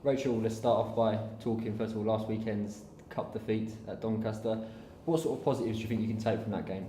Rachel, let's start off by talking first of all last weekend's cup defeat at Doncaster. What sort of positives do you think you can take from that game?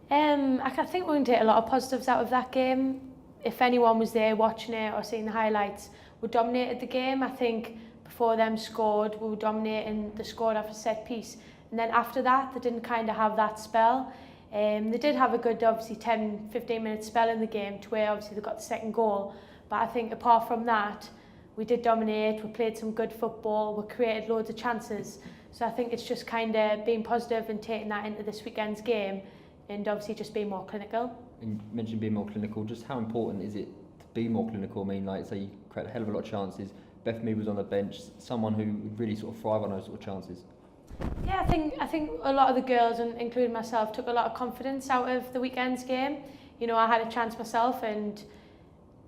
I think we can take a lot of positives out of that game. If anyone was there watching it or seeing the highlights, we dominated the game. I think before them scored, we were dominating. They scored off a set piece, and then after that, they didn't kind of have that spell. They did have a good, obviously, 10-15 minute spell in the game to where obviously they got the second goal. But I think apart from that, we did dominate. We played some good football. We created loads of chances. So I think it's just kind of being positive and taking that into this weekend's game, and obviously just being more clinical. And you mentioned being more clinical. Just how important is it to be more clinical? I mean, like, say you create a hell of a lot of chances. Beth Mead was on the bench, someone who would really sort of thrive on those sort of chances. Yeah, I think a lot of the girls, and including myself, took a lot of confidence out of the weekend's game. You know, I had a chance myself, and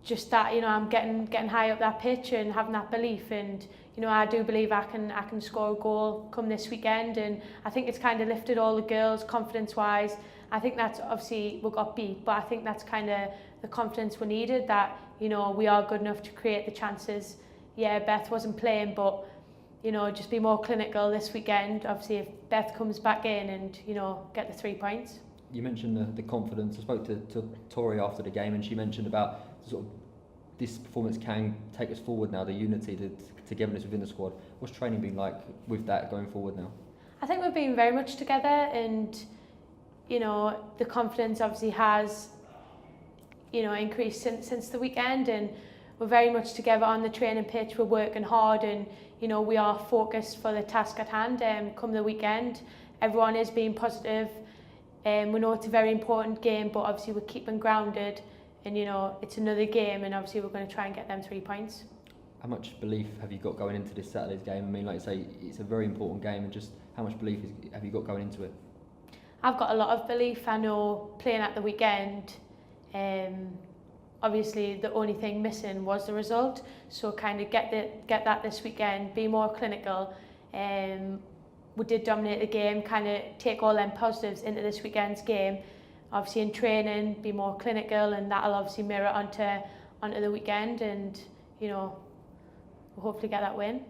just that, you know, I'm getting high up that pitch and having that belief, and you know, I do believe I can score a goal come this weekend, and I think it's kind of lifted all the girls confidence wise. I think that's obviously we got beat, but I think that's kind of the confidence we needed, that you know we are good enough to create the chances. Yeah, Beth wasn't playing, but you know, just be more clinical this weekend. Obviously, if Beth comes back in and you know get the 3 points. You mentioned the confidence. I spoke to Tori after the game, and she mentioned about sort of this performance can take us forward now. The unity, the togetherness within the squad. What's training been like with that going forward now? I think we've been very much together, and you know the confidence obviously has increased since the weekend, and we're very much together on the training pitch. We're working hard, and you know we are focused for the task at hand. Come the weekend, everyone is being positive. We know it's a very important game, but obviously we're keeping grounded, and you know it's another game, and obviously we're going to try and get them 3 points. How much belief have you got going into this Saturday's game? I mean, like you say, it's a very important game, and just how much belief have you got going into it? I've got a lot of belief. I know playing at the weekend, obviously the only thing missing was the result, so kind of get that this weekend, be more clinical. We did dominate the game, kind of take all them positives into this weekend's game. Obviously in training, be more clinical, and that'll obviously mirror onto the weekend, and you know, we'll hopefully get that win.